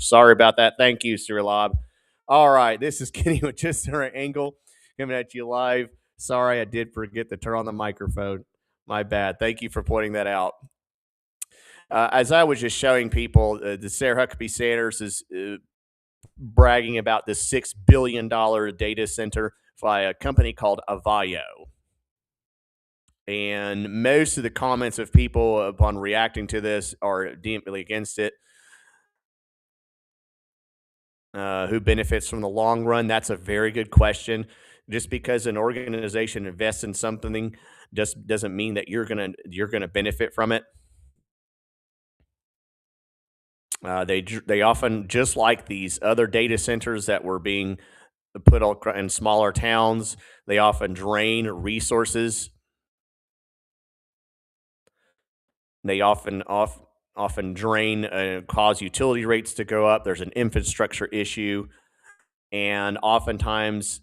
Sorry about that. Thank you, Sir Lob. All right, this is Kenny with Just the Right Angle coming at you live. Sorry, I did forget to turn on the microphone. My bad. Thank you for pointing that out. As I was just showing people, the Sarah Huckabee Sanders is bragging about this $6 billion data center by a company called Avaya. And most of the comments of people upon reacting to this are vehemently against it. Who benefits from the long run? That's a very good question. Just because an organization invests in something just doesn't mean that you're gonna benefit from it. They often, just like these other data centers that were being put in smaller towns, they often drain resources. They often drain, cause utility rates to go up. There's an infrastructure issue, and oftentimes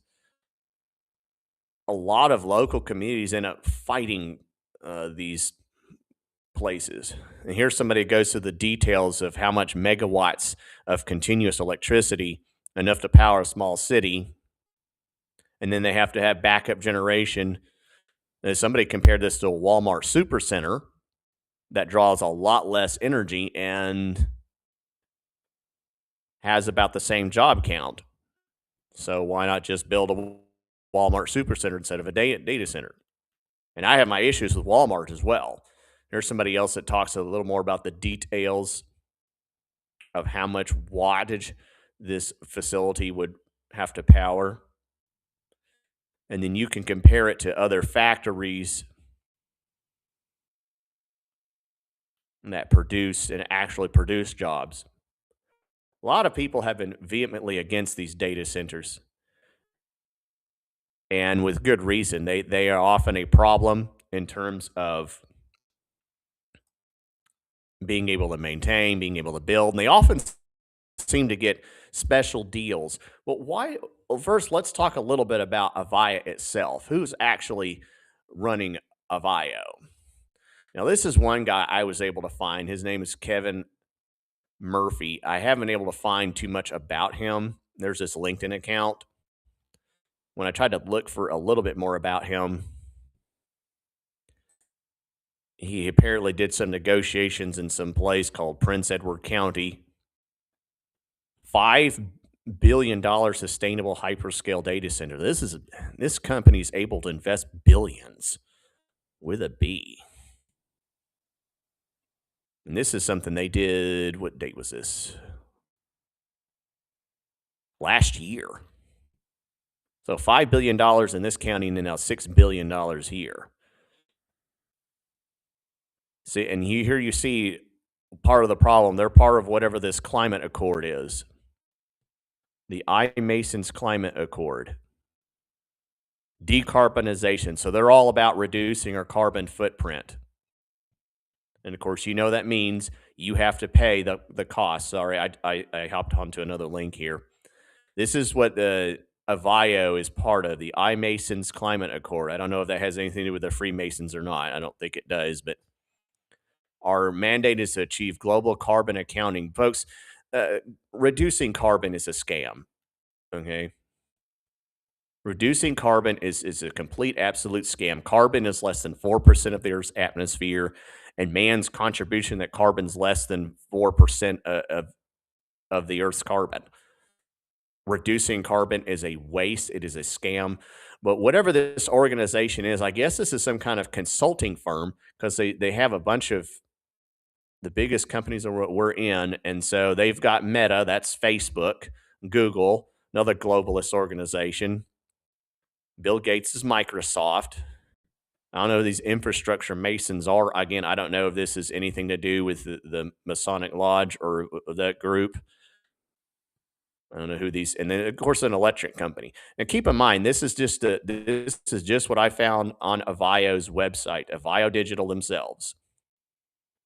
a lot of local communities end up fighting these places. And here's somebody who goes through the details of how much megawatts of continuous electricity, enough to power a small city, and then they have to have backup generation. And somebody compared this to a Walmart supercenter that draws a lot less energy and has about the same job count. So why not just build a Walmart supercenter instead of a data center? And I have my issues with Walmart as well. There's somebody else that talks a little more about the details of how much wattage this facility would have to power. And then you can compare it to other factories that produce and actually produce jobs. A lot of people have been vehemently against these data centers, and with good reason. They are often a problem in terms of being able to maintain, being able to build, and they often seem to get special deals. But why? Well, first, let's talk a little bit about Avaya itself. Who's actually running Avaya? Now, this is one guy I was able to find. His name is Kevin Murphy. I haven't been able to find too much about him. There's this LinkedIn account. When I tried to look for a little bit more about him, he apparently did some negotiations in some place called Prince Edward County. $5 billion sustainable hyperscale data center. This company's able to invest billions with a B. And this is something they did. What date was this? Last year. So $5 billion in this county, and then now $6 billion here. See, and here you see part of the problem. They're part of whatever this climate accord is. The I-Masons Climate Accord. Decarbonization. So they're all about reducing our carbon footprint. And of course, you know that means you have to pay the cost. Sorry, I hopped onto another link here. This is what the Avaya is part of, the I-Masons Climate Accord. I don't know if that has anything to do with the Freemasons or not. I don't think it does, but our mandate is to achieve global carbon accounting. Folks, reducing carbon is a scam, okay? Reducing carbon is a complete, absolute scam. Carbon is less than 4% of the Earth's atmosphere, and man's contribution that carbon's less than 4% of the Earth's carbon. Reducing carbon is a waste. It is a scam. But whatever this organization is, I guess this is some kind of consulting firm, because they have a bunch of the biggest companies that we're in. And so they've got Meta, that's Facebook, Google, another globalist organization. Bill Gates is Microsoft. I don't know who these infrastructure masons are. Again, I don't know if this is anything to do with the Masonic Lodge or that group. I don't know who these, and then of course an electric company. Now keep in mind, this is just what I found on Avayo's website, Avaya Digital themselves,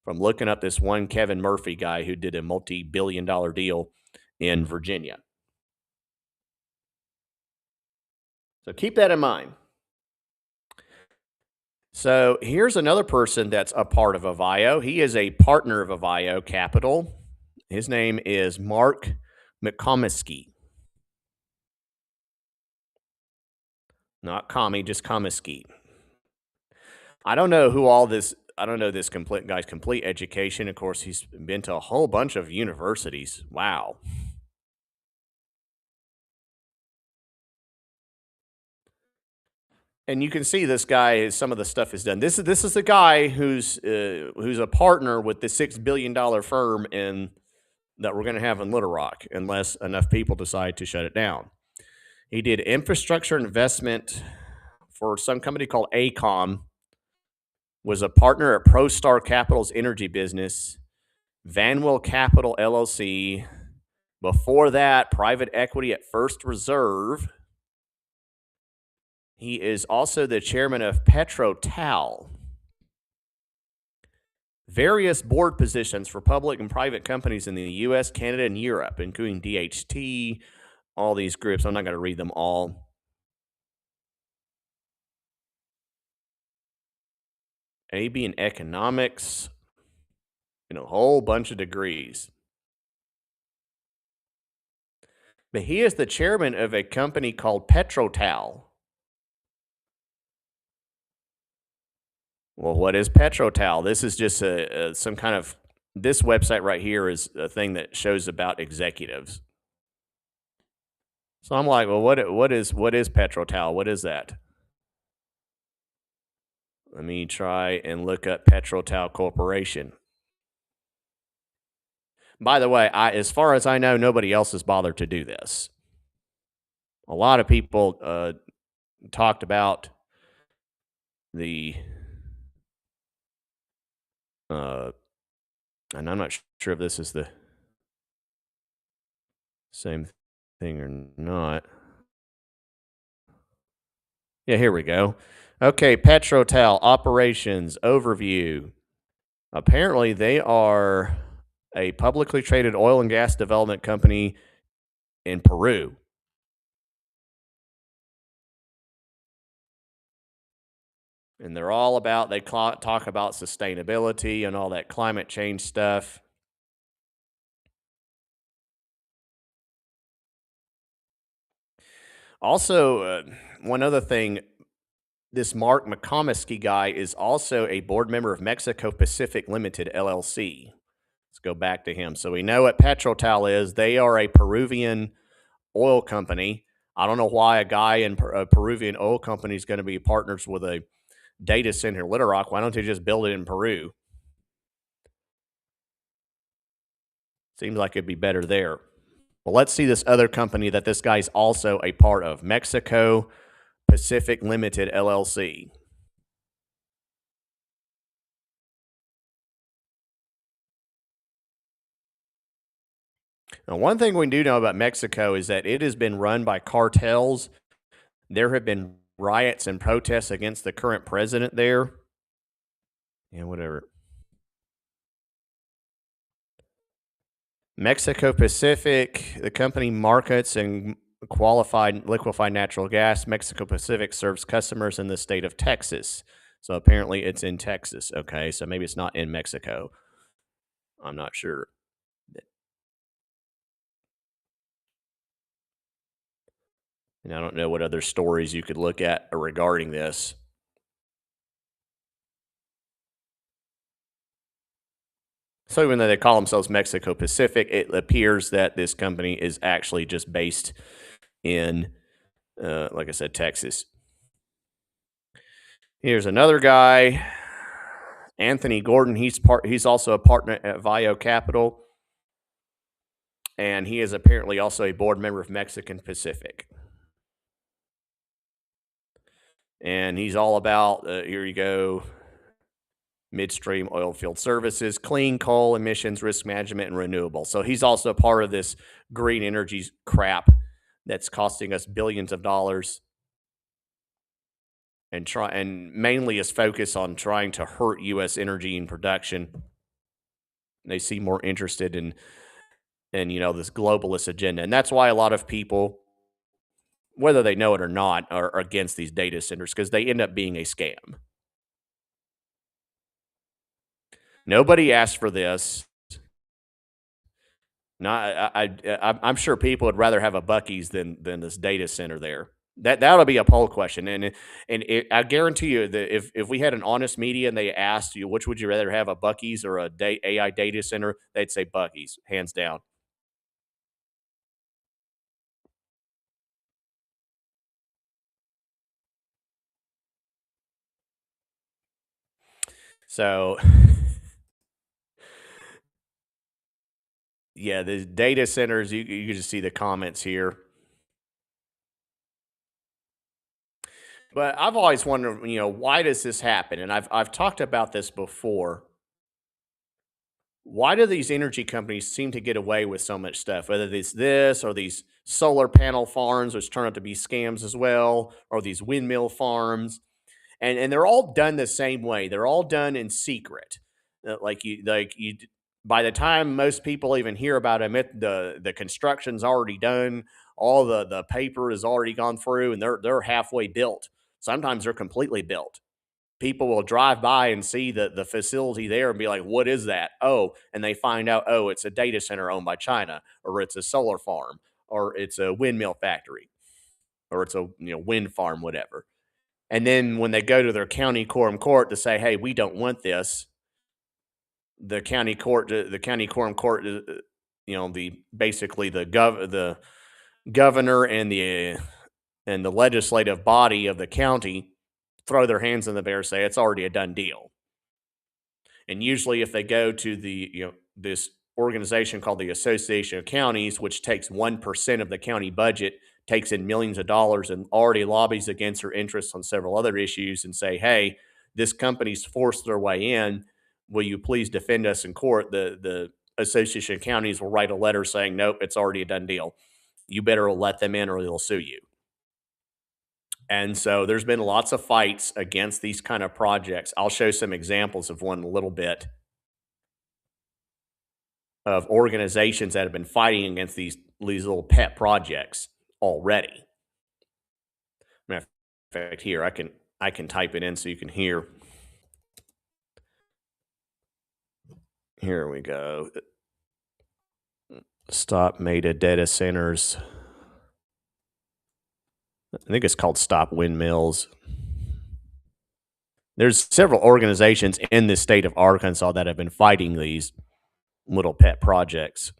from looking up this one Kevin Murphy guy who did a multi-billion-dollar deal in Virginia. So keep that in mind. So here's another person that's a part of Avaya. He is a partner of Avaya Capital. His name is Mark McComiskey. Not commie, just Comiskey. I don't know who all this. I don't know this complete guy's complete education. Of course, he's been to a whole bunch of universities. Wow. And you can see this guy. Some of the stuff is done. This is the guy who's a partner with the $6 billion firm in that we're going to have in Little Rock, unless enough people decide to shut it down. He did infrastructure investment for some company called ACOM. Was a partner at ProStar Capital's energy business, Vanwell Capital LLC. Before that, private equity at First Reserve. He is also the chairman of PetroTal. Various board positions for public and private companies in the U.S., Canada, and Europe, including DHT, all these groups. I'm not going to read them all. AB in economics, and a whole bunch of degrees. But he is the chairman of a company called PetroTal. Well, what is PetroTal? This is just some kind of, this website right here is a thing that shows about executives. So I'm like, well, what is PetroTal? What is that? Let me try and look up PetroTal Corporation. By the way, as far as I know, nobody else has bothered to do this. A lot of people talked about the, and I'm not sure if this is the same thing or not. Yeah, here we go. Okay, PetroTal operations overview. Apparently, they are a publicly traded oil and gas development company in Peru. And they're all about, they talk about sustainability and all that climate change stuff. Also, one other thing, this Mark McComiskey guy is also a board member of Mexico Pacific Limited, LLC. Let's go back to him. So we know what PetroTal is. They are a Peruvian oil company. I don't know why a guy in a Peruvian oil company is going to be partners with a data center in Little Rock. Why don't they just build it in Peru? Seems like it'd be better there. Well, let's see this other company that this guy's also a part of, Mexico Pacific Limited, LLC. Now, one thing we do know about Mexico is that it has been run by cartels. There have been riots and protests against the current president there. Yeah, whatever. Mexico Pacific, the company markets and qualified liquefied natural gas. Mexico Pacific serves customers in the state of Texas. So apparently it's in Texas. Okay, so maybe it's not in Mexico. I'm not sure. And I don't know what other stories you could look at regarding this. So even though they call themselves Mexico Pacific, it appears that this company is actually just based in, like I said, Texas. Here's another guy, Anthony Gordon. He's also a partner at Vio Capital, and he is apparently also a board member of Mexican Pacific. And he's all about, here you go, midstream oil field services, clean coal emissions, risk management, and renewable. So he's also part of this green energy crap that's costing us billions of dollars, and mainly is focused on trying to hurt U.S. energy and production. They seem more interested in this globalist agenda, and that's why a lot of people, whether they know it or not, are against these data centers, because they end up being a scam. Nobody asked for this. No, I'm sure people would rather have a Bucky's than this data center there. That'll be a poll question, I guarantee you that if we had an honest media and they asked you which would you rather have, a Bucky's or AI data center, they'd say Bucky's, hands down. So, yeah, the data centers, you can just see the comments here. But I've always wondered, why does this happen? And I've talked about this before. Why do these energy companies seem to get away with so much stuff? Whether it's this or these solar panel farms, which turn out to be scams as well, or these windmill farms, and they're all done the same way. They're all done in secret. By the time most people even hear about them, the construction's already done. All the paper has already gone through, and they're halfway built. Sometimes they're completely built. People will drive by and see the facility there and be like, "What is that?" Oh, and they find out, oh, it's a data center owned by China, or it's a solar farm, or it's a windmill factory, or it's a wind farm, whatever. And then when they go to their county quorum court to say, "Hey, we don't want this," the county quorum court, the basically the governor and the legislative body of the county throw their hands in the air, say it's already a done deal. And usually, if they go to this organization called the Association of Counties, which takes 1% of the county budget, takes in millions of dollars, and already lobbies against their interests on several other issues, and say, "Hey, this company's forced their way in. Will you please defend us in court?" The Association of Counties will write a letter saying, "Nope, it's already a done deal. You better let them in, or they'll sue you." And so there's been lots of fights against these kind of projects. I'll show some examples of one in a little bit, of organizations that have been fighting against these little pet projects already. Matter of fact, here I can type it in so you can hear. Here we go. Stop Meta Data Centers. I think it's called Stop Windmills. There's several organizations in the state of Arkansas that have been fighting these little pet projects.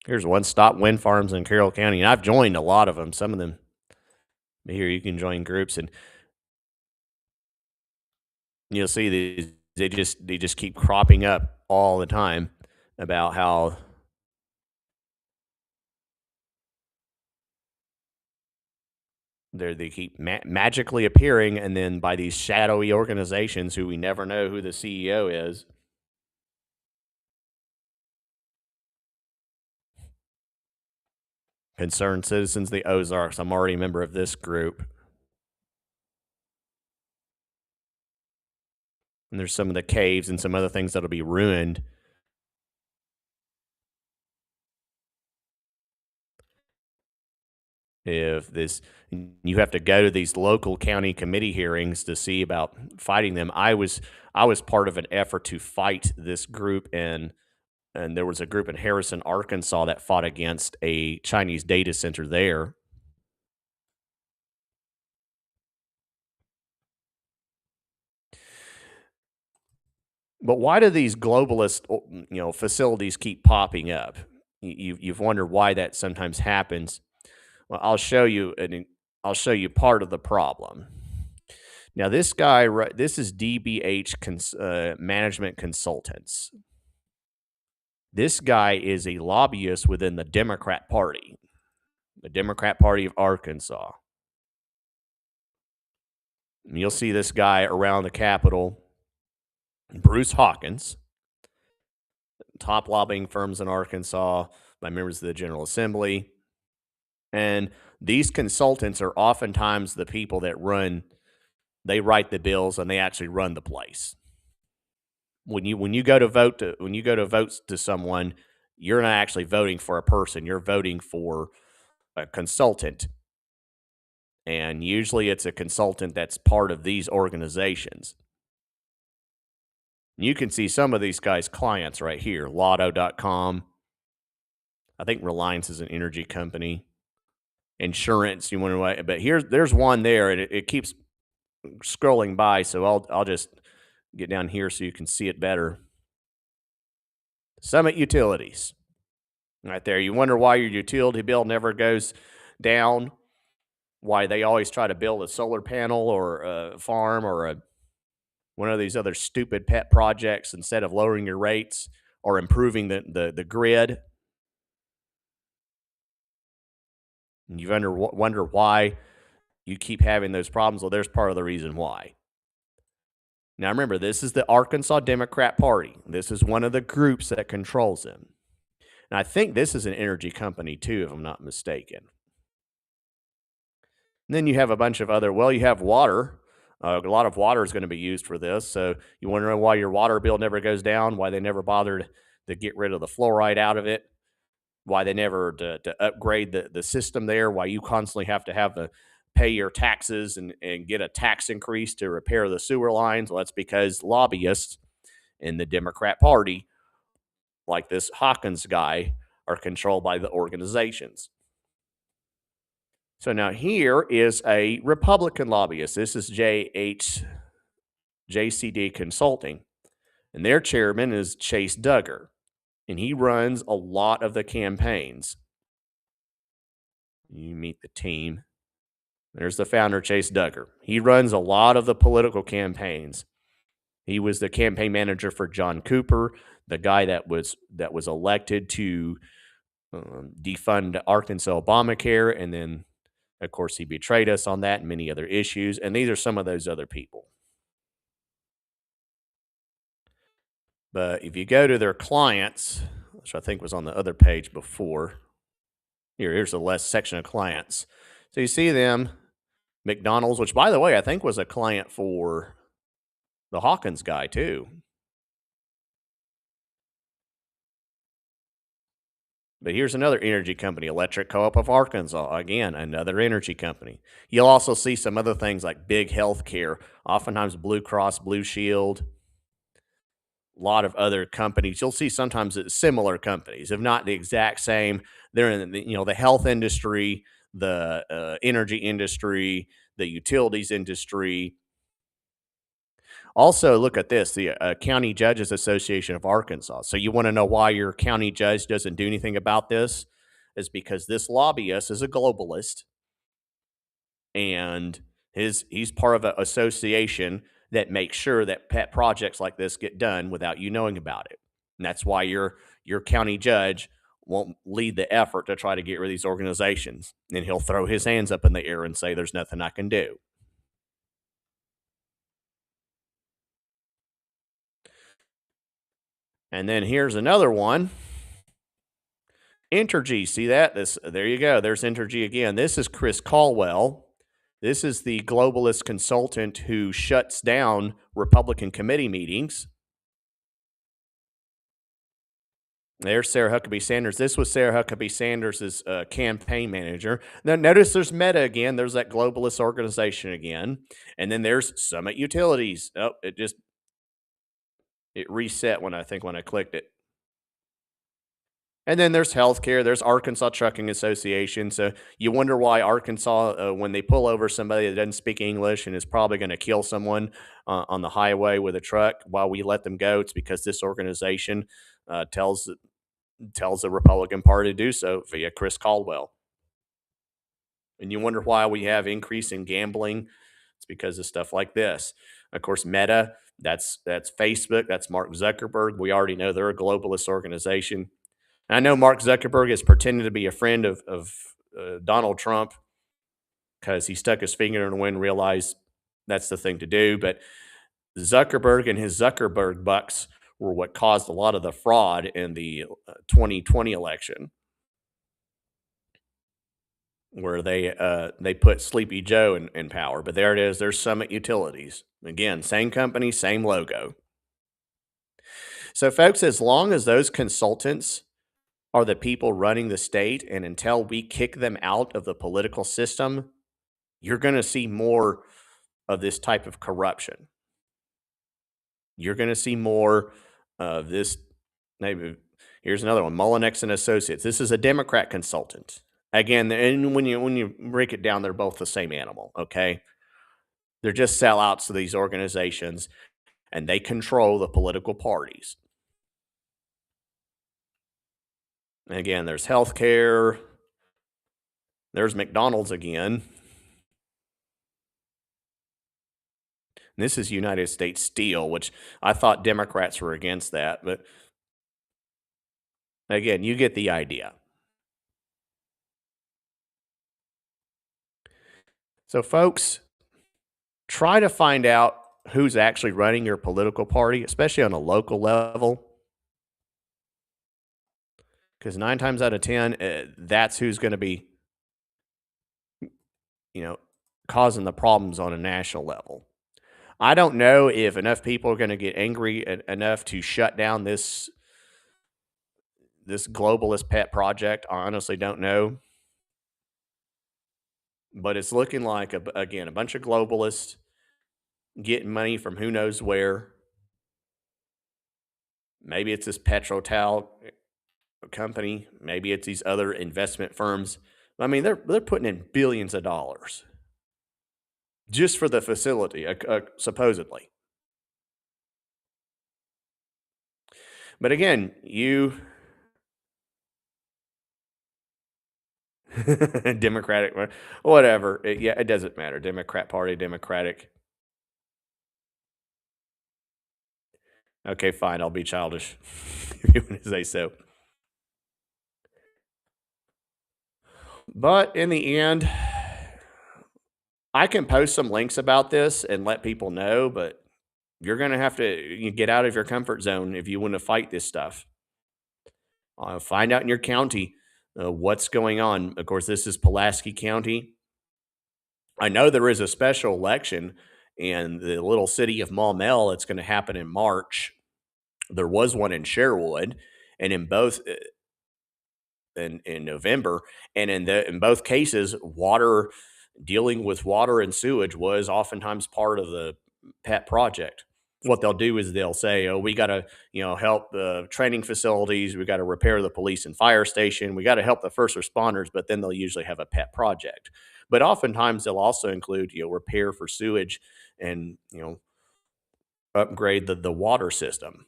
Here's one, Stop Wind Farms in Carroll County. And I've joined a lot of them. Some of them here you can join groups, and you'll see these. They just keep cropping up all the time about how they keep magically appearing, and then by these shadowy organizations who we never know who the CEO is. Concerned Citizens, the Ozarks. I'm already a member of this group. And there's some of the caves and some other things that'll be ruined. If this, you have to go to these local county committee hearings to see about fighting them. I was part of an effort to fight this group, and there was a group in Harrison, Arkansas that fought against a Chinese data center there. But why do these globalist, facilities keep popping up? You've wondered why that sometimes happens. Well, I'll show you part of the problem. Now, this guy, this is DBH Management Consultants. This guy is a lobbyist within the Democrat Party of Arkansas. And you'll see this guy around the Capitol, Bruce Hawkins, top lobbying firms in Arkansas by members of the General Assembly. And these consultants are oftentimes the people that they write the bills and they actually run the place. When you go to votes to someone, you're not actually voting for a person, you're voting for a consultant. And usually it's a consultant that's part of these organizations. You can see some of these guys' clients right here. Lotto.com. I think Reliance is an energy company. Insurance, you wonder why, but there's one there, and it keeps scrolling by, so I'll just get down here so you can see it better. Summit Utilities. Right there. You wonder why your utility bill never goes down, why they always try to build a solar panel or a farm or one of these other stupid pet projects instead of lowering your rates or improving the grid. And you wonder why you keep having those problems. Well, there's part of the reason why. Now, remember, this is the Arkansas Democrat Party. This is one of the groups that controls them. And I think this is an energy company, too, if I'm not mistaken. And then you have a bunch of other, you have water. A lot of water is going to be used for this. So you wonder why your water bill never goes down, why they never bothered to get rid of the fluoride out of it, why they never to upgrade the system there, why you constantly have to pay your taxes and get a tax increase to repair the sewer lines. Well, that's because lobbyists in the Democrat Party, like this Hawkins guy, are controlled by the organizations. So now here is a Republican lobbyist. This is JCD Consulting, and their chairman is Chase Duggar, and he runs a lot of the campaigns. You meet the team. There's the founder, Chase Duggar. He runs a lot of the political campaigns. He was the campaign manager for John Cooper, the guy that was elected to defund Arkansas Obamacare, and then, of course, he betrayed us on that and many other issues. And these are some of those other people. But if you go to their clients, which I think was on the other page before, here's the last section of clients. So you see them, McDonald's, which, by the way, I think was a client for the Hawkins guy, too. But here's another energy company, Electric Co-op of Arkansas. Again, another energy company. You'll also see some other things like big healthcare, oftentimes Blue Cross Blue Shield, a lot of other companies. You'll see sometimes similar companies, if not the exact same. They're in the health industry, the energy industry, the utilities industry. Also, look at this, the County Judges Association of Arkansas. So you want to know why your county judge doesn't do anything about this? Is because this lobbyist is a globalist, and he's part of an association that makes sure that pet projects like this get done without you knowing about it. And that's why your county judge won't lead the effort to try to get rid of these organizations. And he'll throw his hands up in the air and say, there's nothing I can do. And then here's another one. Entergy, see that? There you go. There's Entergy again. This is Chris Caldwell. This is the globalist consultant who shuts down Republican committee meetings. There's Sarah Huckabee Sanders. This was Sarah Huckabee Sanders' campaign manager. Now, notice there's Meta again. There's that globalist organization again. And then there's Summit Utilities. Oh, it reset when I clicked it. And then there's healthcare. There's Arkansas Trucking Association. So you wonder why Arkansas, when they pull over somebody that doesn't speak English and is probably going to kill someone on the highway with a truck, while we let them go, it's because this organization tells the Republican Party to do so via Chris Caldwell. And you wonder why we have increase in gambling. It's because of stuff like this. Of course, Meta, that's Facebook. That's Mark Zuckerberg. We already know they're a globalist organization. I know Mark Zuckerberg is pretending to be a friend of Donald Trump because he stuck his finger in the wind and realized that's the thing to do. But Zuckerberg and his Zuckerberg bucks were what caused a lot of the fraud in the 2020 election, where they put Sleepy Joe in power. But there it is. There's Summit Utilities. Again, same company, same logo. So, folks, as long as those consultants are the people running the state, and until we kick them out of the political system, you're going to see more of this type of corruption. You're going to see more of this. Maybe here's another one, Mullinex and Associates. This is a Democrat consultant. Again, and when you break it down, they're both the same animal. Okay, they're just sellouts to these organizations, and they control the political parties. Again, there's healthcare. There's McDonald's again. This is United States Steel, which I thought Democrats were against that, but again, you get the idea. So, folks, try to find out who's actually running your political party, especially on a local level, because 9 times out of 10, that's who's going to be, you know, causing the problems on a national level. I don't know if enough people are going to get angry enough to shut down this globalist pet project. I honestly don't know, but it's looking like again a bunch of globalists getting money from who knows where. Maybe it's this Petrotal company. Maybe it's these other investment firms. I mean, they're putting in billions of dollars just for the facility, supposedly. But again, you Democratic, whatever. Yeah, it doesn't matter. Democrat Party, Democratic. Okay, fine. I'll be childish if you want to say so. But in the end, I can post some links about this and let people know, but you're going to have to get out of your comfort zone if you want to fight this stuff. Find out in your county what's going on. Of course, this is Pulaski County. I know there is a special election in the little city of Maumelle. It's going to happen in March. There was one in Sherwood, and in both in November, and in both cases, water dealing with water and sewage was oftentimes part of the pet project. What they'll do is they'll say, "Oh, we got to, help the training facilities. We got to repair the police and fire station. We got to help the first responders." But then they'll usually have a pet project. But oftentimes they'll also include, repair for sewage and upgrade the water system.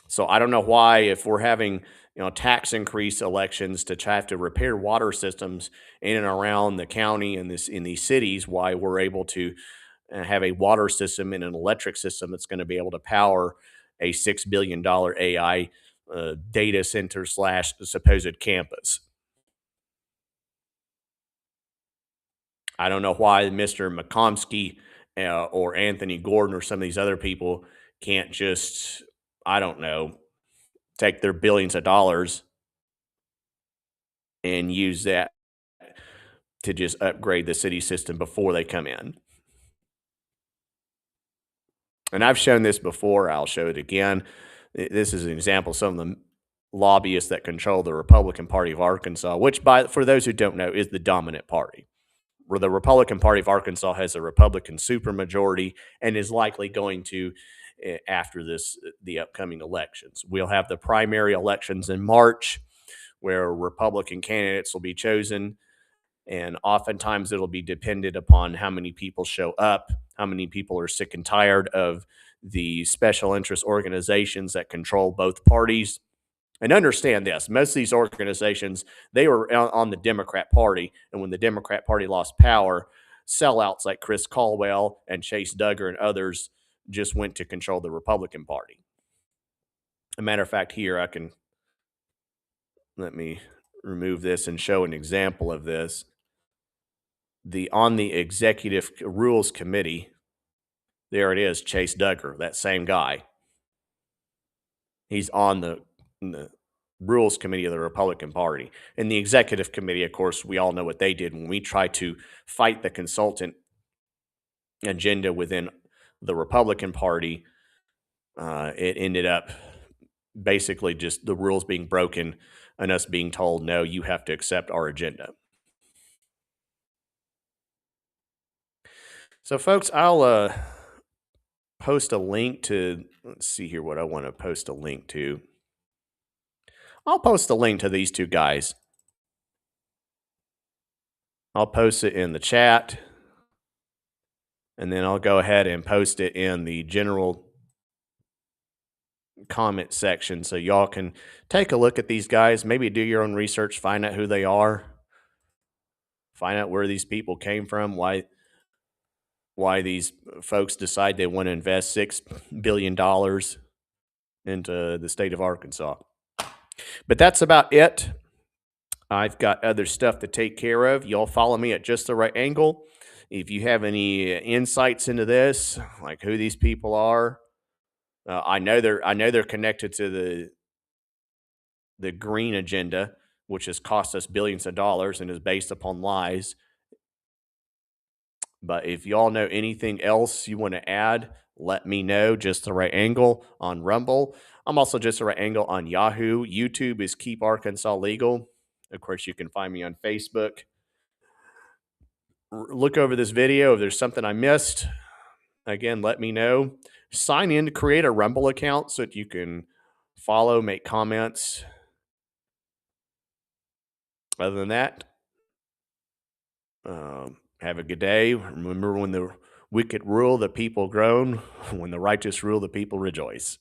So I don't know why, if we're having tax increase elections to try to repair water systems in and around the county and in these cities, why we're able to have a water system and an electric system that's going to be able to power a $6 billion AI data center slash supposed campus. I don't know why Mr. McComsky or Anthony Gordon or some of these other people can't just, I don't know, take their billions of dollars and use that to just upgrade the city system before they come in. And I've shown this before. I'll show it again. This is an example of some of the lobbyists that control the Republican Party of Arkansas, which, for those who don't know, is the dominant party. Where the Republican Party of Arkansas has a Republican supermajority and is likely going to after the upcoming elections. We'll have the primary elections in March, where Republican candidates will be chosen. And oftentimes it'll be dependent upon how many people show up, how many people are sick and tired of the special interest organizations that control both parties. And understand this, most of these organizations, they were on the Democrat Party. And when the Democrat Party lost power, sellouts like Chris Caldwell and Chase Duggar and others just went to control the Republican Party. As a matter of fact, here let me remove this and show an example of this. On the Executive Rules Committee, there it is, Chase Duggar, that same guy. He's on the Rules Committee of the Republican Party. And the Executive Committee, of course, we all know what they did when we tried to fight the consultant agenda within the Republican Party. It ended up basically just the rules being broken and us being told, no, you have to accept our agenda. So, folks, I'll post a link to, let's see here what I want to post a link to. I'll post a link to these two guys. I'll post it in the chat, and then I'll go ahead and post it in the general comment section so y'all can take a look at these guys, maybe do your own research, find out who they are, find out where these people came from, why these folks decide they want to invest $6 billion into the state of Arkansas. But that's about it. I've got other stuff to take care of. Y'all follow me at Just the Right Angle. If you have any insights into this, like who these people are, I know they're connected to the green agenda, which has cost us billions of dollars and is based upon lies. But if y'all know anything else you want to add, let me know. Just the Right Angle on Rumble. I'm also Just the Right Angle on Yahoo. YouTube is Keep Arkansas Legal. Of course, you can find me on Facebook. Look over this video. If there's something I missed, again, let me know. Sign in to create a Rumble account so that you can follow, make comments. Other than that, have a good day. Remember, when the wicked rule, the people groan. When the righteous rule, the people rejoice.